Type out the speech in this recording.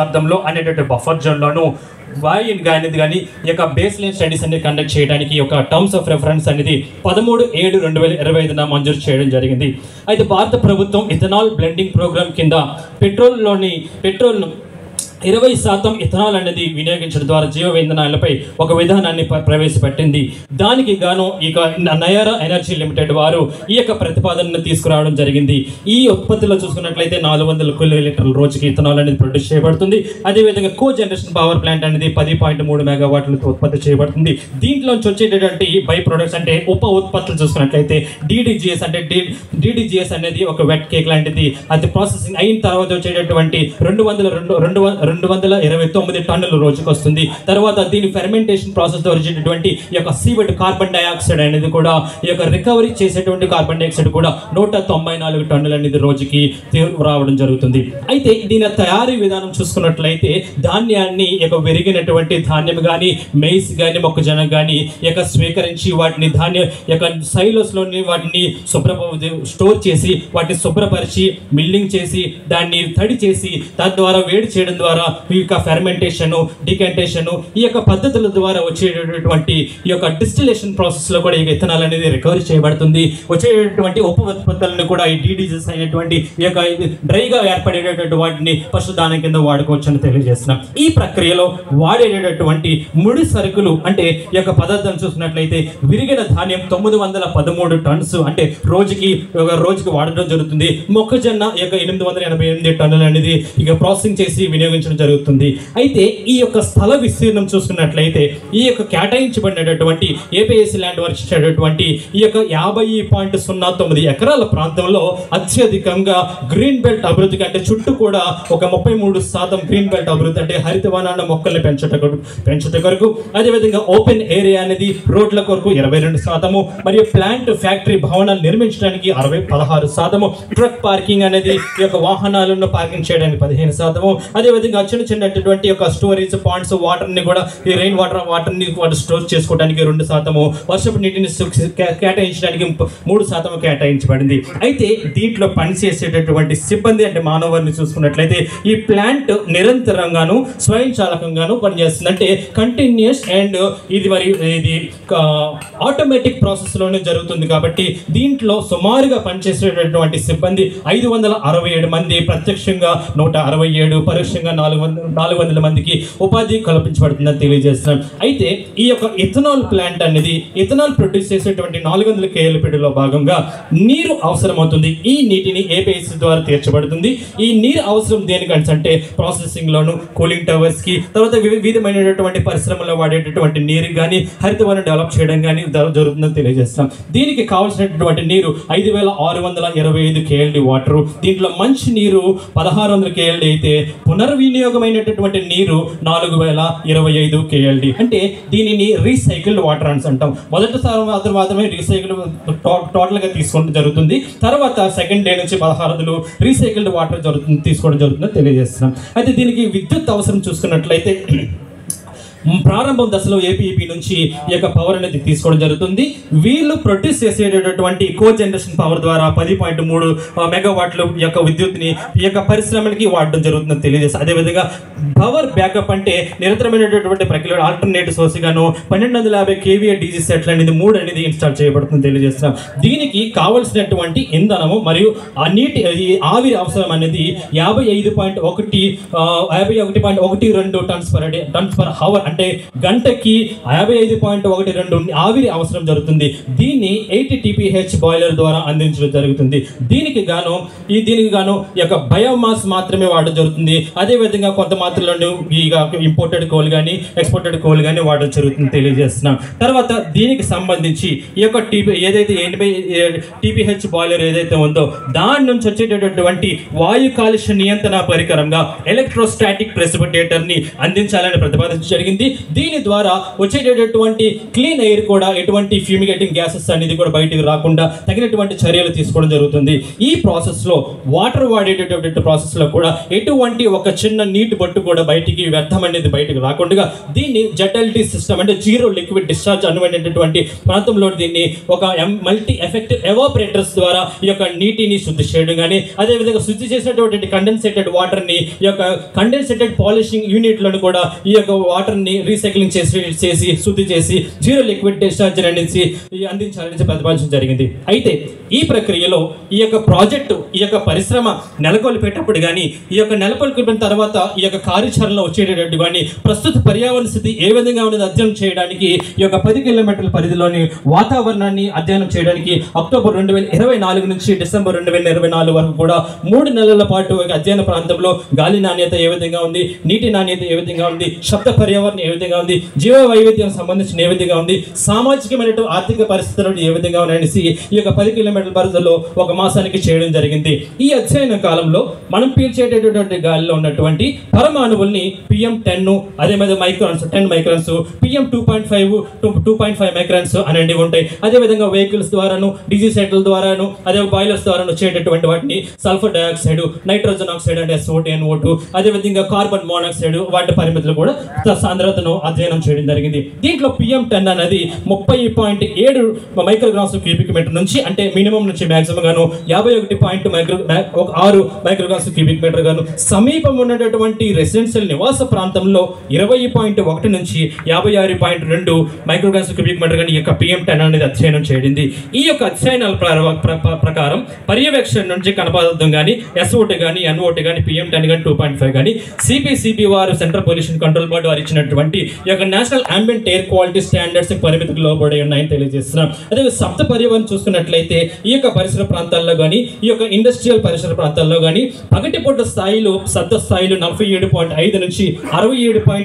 అర్థంలో అనేటువంటి buffer జోన్లోను vine అనేది కానీ ఈ యొక్క బేస్ లైన్ స్టడీస్ అనేది కండక్ట్ చేయడానికి ఈ యొక్క టర్మ్స్ ఆఫ్ రెఫరెన్స్ అనేది 13/7/2025 మంజూరు చేయడం జరిగింది. అయితే భారత ప్రభుత్వం ఇథనాల్ బ్లెండింగ్ ప్రోగ్రామ్ కింద పెట్రోల్ను 20% ఇథనాల్ అనేది వినియోగించడం ద్వారా జీవ ఇంధనాలపై ఒక విధానాన్ని ప్రవేశపెట్టింది. దానికి గాను ఇక నయారా ఎనర్జీ లిమిటెడ్ వారు ఈ యొక్క ప్రతిపాదనను తీసుకురావడం జరిగింది. ఈ ఉత్పత్తిలో చూసుకున్నట్లయితే 400 కిలోలీటర్ల రోజుకి ఇథనాల్ అనేది ప్రొడ్యూస్ చేయబడుతుంది. అదేవిధంగా కో జనరేషన్ పవర్ ప్లాంట్ అనేది 10.3 మెగావాట్లతో ఉత్పత్తి చేయబడుతుంది. దీంట్లోంచి వచ్చేటటువంటి బై ప్రొడక్ట్స్ అంటే ఉప ఉత్పత్తులు చూసుకున్నట్లయితే డిడిజిఎస్ అనేది ఒక వెట్ కేక్ లాంటిది. అది ప్రాసెసింగ్ అయిన తర్వాత వచ్చేటటువంటి 229 టన్నుల రోజుకు వస్తుంది. తర్వాత దీని ఫెర్మెంటేషన్ ప్రాసెస్ ద్వారా వచ్చేటటువంటి ఈ యొక్క సీవెడ్ కార్బన్ డైఆక్సైడ్ అనేది కూడా ఈ యొక్క రికవరీ చేసేటువంటి కార్బన్ డైఆక్సైడ్ కూడా 194 టన్నులు అనేది రోజుకి రావడం జరుగుతుంది. అయితే దీని తయారీ విధానం చూసుకున్నట్లయితే ధాన్యాన్ని ఈ యొక్క విరిగినటువంటి ధాన్యం కానీ మెయిస్ కానీ మొక్కజొన్న కానీ ఈ యొక్క స్వీకరించి వాటిని ధాన్యం యొక్క సైలోస్లోని వాటిని స్టోర్ చేసి వాటిని శుభ్రపరిచి మిల్లింగ్ చేసి దాన్ని తడి చేసి తద్వారా వేడి చేయడం ద్వారా ఈ యొక్క ఫెర్మెంటేషన్ డికంటేషన్ ఈ యొక్క పద్ధతుల ద్వారా వచ్చేటటువంటి ఈ యొక్క డిస్టిలేషన్ ప్రాసెస్ లో కూడా ఈ ఇథనాల్ అనేది రికవరీ చేయబడుతుంది. వచ్చేటటువంటి ఉప ఉత్పత్తులను కూడా ఈ డిడిజిఎస్ అయినటువంటి ఈ యొక్క డ్రైగా ఏర్పడేటటువంటి వాటిని పశుదానం కింద వాడుకోవచ్చు అని తెలియజేస్తున్నాం. ఈ ప్రక్రియలో వాడేటటువంటి ముడి సరుకులు అంటే ఈ యొక్క పదార్థాలు చూసినట్లయితే విరిగిన ధాన్యం 913 టన్స్ అంటే రోజుకి వాడడం జరుగుతుంది. మొక్కజొన్న ఈ యొక్క 888 టన్నులు అనేది ఇక ప్రాసెసింగ్ చేసి వినియోగించడం జరుగుతుంది. అయితే ఈ యొక్క స్థల విస్తీర్ణం చూసుకున్నట్లయితే ఈ యొక్క కేటాయించబడినటువంటి ఏపీఎస్సీ ల్యాండ్ వర్క్ చేసేటటువంటి ఈ యొక్క 50.09 ఎకరాల ప్రాంతంలో అత్యధికంగా గ్రీన్ బెల్ట్ అభివృద్ధికి అంటే చుట్టూ కూడా ఒక 33% గ్రీన్ బెల్ట్ అభివృద్ధి అంటే హరితవనాల మొక్కల్ని పెంచుట కొరకు అదేవిధంగా ఓపెన్ ఏరియా అనేది రోడ్ల కొరకు 22% మరియు ప్లాంట్ ఫ్యాక్టరీ భవనాలు నిర్మించడానికి 16%, ట్రక్ పార్కింగ్ అనేది ఈ యొక్క వాహనాలను పార్కింగ్ చేయడానికి 15%, అదేవిధంగా చిన్నటువంటి యొక్క స్టోరేజ్ పాయింట్స్ వాటర్ ని కూడా ఈ రెయిన్ వాటర్ ని స్టోర్ చేసుకోవడానికి 2%, వర్షపు నీటిని కేటాయించడానికి 3% కేటాయించబడింది. అయితే దీంట్లో పనిచేసేటటువంటి సిబ్బంది అంటే మానవాన్ని చూసుకున్నట్లయితే ఈ ప్లాంట్ నిరంతరంగాను స్వయంచాలకంగాను పనిచేస్తుంది. అంటే కంటిన్యూస్ అండ్ ఇది ఆటోమేటిక్ ప్రాసెస్ లోనే జరుగుతుంది. కాబట్టి దీంట్లో సుమారుగా పనిచేసేటటువంటి సిబ్బంది 567 మంది, ప్రత్యక్షంగా 167, పరోక్షంగా 400 మందికి ఉపాధి కల్పించబడుతుందని తెలియజేస్తున్నాం. అయితే ఈ యొక్క ఇథనాల్ ప్లాంట్ అనేది ఇథనాల్ ప్రొడ్యూస్ చేసేటువంటి 400 KLPDలో భాగంగా నీరు అవసరమవుతుంది. ఈ నీటిని ఏపీఎస్సీ ద్వారా తీర్చబడుతుంది. ఈ నీరు అవసరం దేనికంటే ప్రాసెసింగ్ లోను, కూలింగ్ టవర్స్ కి, తర్వాత వివిధమైనటువంటి పరిశ్రమలో వాడేటటువంటి నీరు కానీ హరితవనం డెవలప్ చేయడం కానీ జరుగుతుందని తెలియజేస్తున్నాం. దీనికి కావాల్సినటువంటి నీరు 5625 KLD వాటర్. దీంట్లో మంచి నీరు 1600 KLD అయితే పునర్వినియోగమైనటువంటి నీరు 4025 KLD. అంటే దీనిని రీసైకిల్డ్ వాటర్ అని అంటాం. మొదటిసారి మాత్రమే రీసైకిల్ టోటల్ గా తీసుకోవడం జరుగుతుంది. తర్వాత సెకండ్ డే నుంచి 16 రీసైకిల్డ్ వాటర్ తీసుకోవడం జరుగుతుందని తెలియజేస్తున్నాం. అయితే దీనికి విద్యుత్ అవసరం చూసుకున్నట్లయితే ప్రారంభం దశలో ఏపీఈపీ నుంచి ఈ యొక్క పవర్ అనేది తీసుకోవడం జరుగుతుంది. వీళ్ళు ప్రొడ్యూస్ చేసేటటువంటి కో జనరేషన్ పవర్ ద్వారా 10.3 మెగావాట్ల యొక్క విద్యుత్ని ఈ యొక్క పరిశ్రమలకి వాడడం జరుగుతుందని తెలియజేస్తారు. అదేవిధంగా పవర్ బ్యాకప్ అంటే నిరంతరమైనటువంటి ప్రక్రియ ఆల్టర్నేటివ్ సోర్స్ గాను 1250 kVA డీజీ సెట్లు అనేది 3 అనేది ఇన్స్టాల్ చేయబడుతుంది తెలియజేస్తున్నాం. దీనికి కావలసినటువంటి ఇంధనము మరియు ఆవిరి అవసరం అనేది 51.12 టన్స్ పర్ అవర్ అంటే గంటకి 55.12 ఆవిరి అవసరం జరుగుతుంది. దీన్ని 80 TPH బాయిలర్ ద్వారా అందించడం జరుగుతుంది. దీనికి గాను ఈ యొక్క బయోమాస్ మాత్రమే వాడడం జరుగుతుంది. అదేవిధంగా కొంత మాత్రలో ఇంపోర్టెడ్ కోల్ కానీ ఎక్స్పోర్టెడ్ కోల్ కానీ వాడడం జరుగుతుంది తెలియజేస్తున్నాం. తర్వాత దీనికి సంబంధించి ఈ యొక్క ఏదైతే 80 TPH బాయిలర్ ఏదైతే ఉందో దాని నుంచి వచ్చేటటువంటి వాయు కాలుష్య నియంత్రణ పరికరంగా ఎలక్ట్రోస్టాటిక్ ప్రెసిపిటేటర్ ని అందించాలని ప్రతిపాదించడం జరిగింది. జరిగింది. దీని ద్వారా వచ్చేటటువంటి క్లీన్ ఎయిర్ కూడా ఎటువంటి ఫ్యూమిగేటింగ్ గ్యాసెస్ అనేది కూడా బయటికి రాకుండా తగినటువంటి చర్యలు తీసుకోవడం జరుగుతుంది. ఈ ప్రాసెస్లో వాటర్ వాడేటటువంటి ప్రాసెస్లో కూడా ఎటువంటి ఒక చిన్న నీటి బొట్టు కూడా బయటికి వ్యర్థం అనేది బయటకు రాకుండా దీన్ని ZLD సిస్టమ్ అంటే జీరో లిక్విడ్ డిశ్చార్జ్ అనువైనటువంటి ప్రాంతంలో దీన్ని ఒక మల్టీ ఎఫెక్టివ్ ఎవాపరేటర్స్ ద్వారా ఈ యొక్క నీటిని శుద్ధి చేయడం కానీ, అదేవిధంగా శుద్ధి చేసినటువంటి కండెన్సేటెడ్ వాటర్ని ఈ యొక్క కండెన్సేటెడ్ పాలిషింగ్ యూనిట్లను కూడా ఈ యొక్క వాటర్ని రీసైక్లింగ్ చేసి శుద్ధి చేసి జీరో లిక్విడ్ డిశ్చార్జ్ అనేసి అందించాలని ప్రతిపాదించడం జరిగింది. అయితే ఈ ప్రక్రియలో ఈ యొక్క ప్రాజెక్టు ఈ యొక్క పరిశ్రమ నెలకొల్పేటప్పుడు కానీ ఈ యొక్క నెలకొల్పిన తర్వాత ఈ యొక్క కార్యాచరణలో వచ్చేటట్టు కానీ ప్రస్తుత పర్యావరణ స్థితి ఏ విధంగా ఉన్నది అధ్యయనం చేయడానికి ఈ యొక్క 10 కిలోమీటర్ల పరిధిలోని వాతావరణాన్ని అధ్యయనం చేయడానికి అక్టోబర్ 2024 నుంచి డిసెంబర్ 2024 వరకు కూడా 3 నెలల పాటు అధ్యయన ప్రాంతంలో గాలి నాణ్యత ఏ విధంగా ఉంది, నీటి నాణ్యత ఏ విధంగా ఉంది, శబ్ద పర్యావరణం ఏ విధంగా ఉంది, జీవ వైవిధ్యం సంబంధించిన ఏ విధంగా ఉంది, సామాజికమైన ఆర్థిక పరిస్థితులను ఏ విధంగా ఉన్నాయనేసి ఈ యొక్క 10 కిలోమీటర్ల పరిధిలో 1 మాసానికి చేయడం జరిగింది. ఈ అధ్యయన కాలంలో మనం పీల్చేటటువంటి గాలిలో ఉన్నటువంటి పరమాణువుల్ని PM10 అదే మీద మైక్రాన్స్ 10 మైక్రాన్స్, PM2.5 2.5 మైక్రాన్స్ అనేవి ఉంటాయి. అదేవిధంగా వెహికల్స్ ద్వారాను, డీజీ సైకిల్ ద్వారాను, అదే బాయిలర్స్ ద్వారాను వచ్చేటటువంటి వాటిని సల్ఫర్ డయాక్సైడ్, నైట్రోజన్ ఆక్సైడ్ అంటే SO2 NO2, అదేవిధంగా కార్బన్ మోనాక్సైడ్ వాటి పరిమితులు కూడా సాంద్రతను అధ్యయనం చేయడం జరిగింది. దీంట్లో PM10 అనేది 30.7 మైక్రోగ్రామ్స్ క్యూబిక్ మీటర్ నుంచి అంటే మినిమం నుంచి మాక్సిమం గాను 51.6 మైక్రోగ్రామ్స్ క్యూబిక్ మీటర్ గాను, సమీపం ఉన్నటువంటి రెసిడెన్షియల్ నివాస ప్రాంతంలో 20.1 నుంచి 56.2 మైక్రోగ్రామ్స్ క్యూబిక్ మీటర్ గాని ఈ యొక్క PM10 అనేది అధ్యయనం చేయడింది. ఈ యొక్క అధ్యయనాల ప్రకారం పర్యవేక్షణ నుంచి కనపడడం కానీ SO2 కానీ NO2 కానీ PM10 కానీ 2.5 కానీ CPCB వారు సెంట్రల్ పొల్యూషన్ కంట్రోల్ బోర్డు వారు ఇచ్చినటువంటి ఈ యొక్క national ambient air quality standards పరిమితికి లోబడి ఉన్నాయని తెలియజేస్తున్నాం. అదే శబ్ద పర్యావరణం చూసుకున్నట్లయితే ఈ యొక్క పరిసర ప్రాంతాల్లో కానీ ఈ యొక్క ఇండస్ట్రియల్ పరిసర ప్రాంతాల్లో కానీ పగటిపూట స్థాయిలు శబ్ద స్థాయిలు 47.5 నుంచి 67.